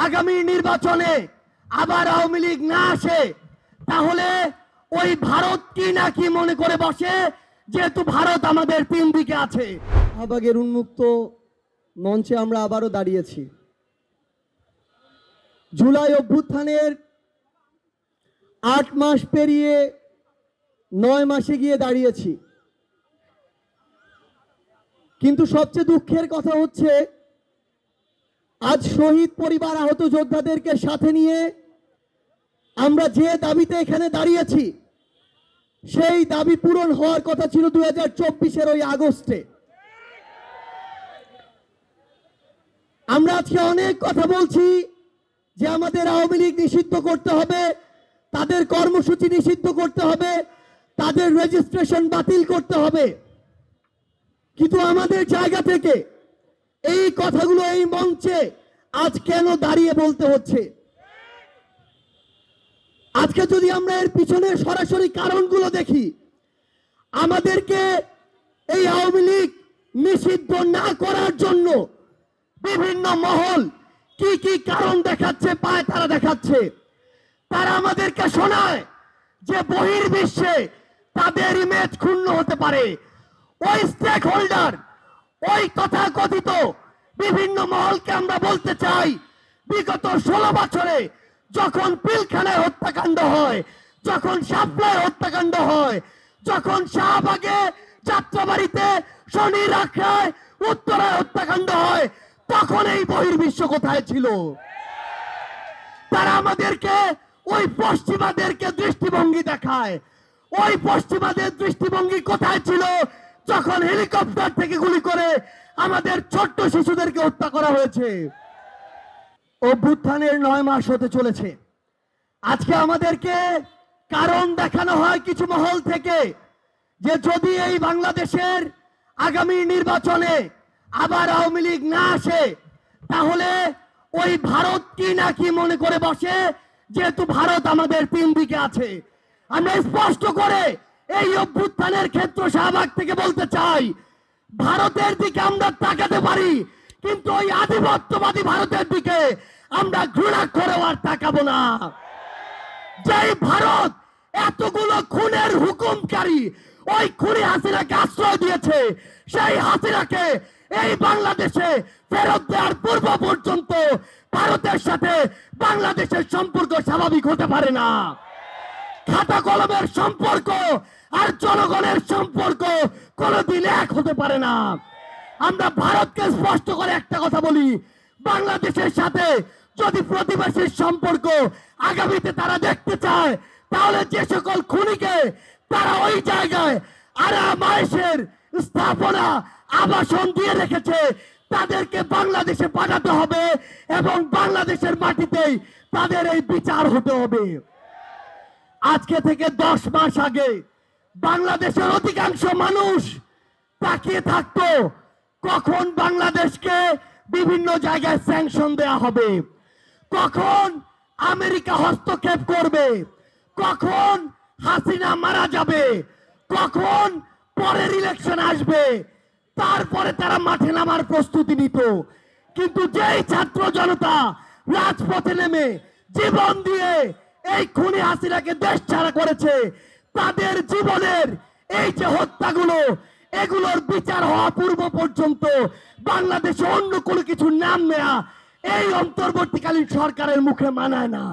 আগামী নির্বাচনে আবার আওয়ামী লীগ না আসে, তাহলে ওই ভারত কি না কি মনে করে বসে, যেহেতু ভারত আমাদের তিন দিকে আছে। শাহবাগের উন্মুক্ত মঞ্চে আমরা আবারও দাঁড়িয়েছি। জুলাই অভ্যুত্থানের 8 মাস পেরিয়ে 9 মাসে গিয়ে দাঁড়িয়েছি। কিন্তু সবচেয়ে দুঃখের কথা হচ্ছে, আজ শহীদ পরিবার, আহত যোদ্ধাদেরকে সাথে নিয়ে আমরা যে দাবিতে এখানে দাঁড়িয়েছি, সেই দাবি পূরণ হওয়ার কথা ছিল 2024-এর ওই আগস্টে। আমরা আজকে অনেক কথা বলছি যে আমাদের আওয়ামী লীগ নিষিদ্ধ করতে হবে, তাদের কর্মসূচি নিষিদ্ধ করতে হবে, তাদের রেজিস্ট্রেশন বাতিল করতে হবে। কিন্তু আমাদের জায়গা থেকে এই কথাগুলো এই মঞ্চে আজ কেন দাঁড়িয়ে বলতে হচ্ছে? আজকে যদি আমরা এর পিছনে সরাসরি কারণগুলো দেখি, আমাদেরকে এই আওয়ামী লীগ নিষিদ্ধ না করার জন্য বিভিন্ন মহল কি কি কারণ দেখাচ্ছে, পায় তারা দেখাচ্ছে। তারা আমাদেরকে শোনায় যে বহির্বিশ্বে তাদের ইমেজ ক্ষুণ্ণ হতে পারে। ওই স্টেক হোল্ডার, ওই তথাকথিত বিভিন্ন মহলকে আমরা বলতে চাই, বিগত 16 বছরে যখন পিলখানায় হত্যাকাণ্ড হয়, যখন শাপলায় হত্যাকাণ্ড হয়, যখন শাহবাগে, যাত্রাবাড়িতে, শনির আখড়ায়, উত্তরায় হত্যাকাণ্ড হয়, তখন এই বহির্বিশ্ব কোথায় ছিল? তারা আমাদেরকে ওই পশ্চিমাদেরকে দৃষ্টিভঙ্গি দেখায়। ওই পশ্চিমাদের দৃষ্টিভঙ্গি কোথায় ছিল যখন হেলিকপ্টার থেকে গুলি করে আমাদের ছোট্ট শিশুদেরকে হত্যা করা হয়েছে? অভ্যুত্থানের 9 মাস হতে চলেছে। আজকে আমাদেরকে কারণ দেখানো হয় কিছু মহল থেকে যে যদি এই বাংলাদেশের আগামী নির্বাচনে আবার আওয়ামী লীগ না আসে, তাহলে ওই ভারত কি না কি মনে করে বসে, যেহেতু ভারত আমাদের তিন দিকে আছে। আমরা স্পষ্ট করে এই অভ্যুত্থানের ক্ষেত্র শাহবাগ থেকে বলতে চাই, ভারতের দিকে আমরা তাকাতে পারি, কিন্তু ওই আধিপত্যবাদী ভারতের দিকে আমরা ঘৃণা করেও আর তাকাবো না। যেই ভারত এতগুলো খুনের হুকুমকারী, ওই খুনি হাসিনাকে আশ্রয় দিয়েছে, সেই হাসিনাকে এই বাংলাদেশে ফেরত দেওয়ার পূর্ব পর্যন্ত ভারতের সাথে বাংলাদেশের সম্পর্ক স্বাভাবিক হতে পারে না। খাতা কলমের সম্পর্ক আর জনগণের সম্পর্ক কোনোদিন এক হতে পারে না। আমরা ভারতকে স্পষ্ট করে একটা কথা বলি, বাংলাদেশের সাথে যদি প্রতিবেশীর সম্পর্ক আগামীতে তারা দেখতে চায়, তাহলে যে সকল খুনিকে তারা ওই জায়গায় আরামায়েশের স্থাপনা, আবাসন দিয়ে রেখেছে, তাদেরকে বাংলাদেশে পাঠাতে হবে এবং বাংলাদেশের মাটিতেই তাদের এই বিচার হতে হবে। আজকে থেকে 10 মাস আগে বাংলাদেশের অধিকাংশ মানুষ তাকিয়ে থাকতো কখন বাংলাদেশকে বিভিন্ন জায়গায় স্যাংশন দেয়া হবে, কখন আমেরিকা হস্তক্ষেপ করবে, কখন হাসিনা মারা যাবে, কখন পরের ইলেকশন আসবে, তারপরে তারা মাঠে নামার প্রস্তুতি নিত। কিন্তু যেই ছাত্র জনতা রাজপথে নেমে জীবন দিয়ে এই খুনি হাসিনাকে দেশ ছাড়া করেছে, তাদের জীবনের এই যে হত্যাগুলো, এগুলোর বিচার হওয়া পূর্ব পর্যন্ত বাংলাদেশে অন্য কোনো কিছু নাম নেয়া এই অন্তর্বর্তীকালীন সরকারের মুখে মানায় না।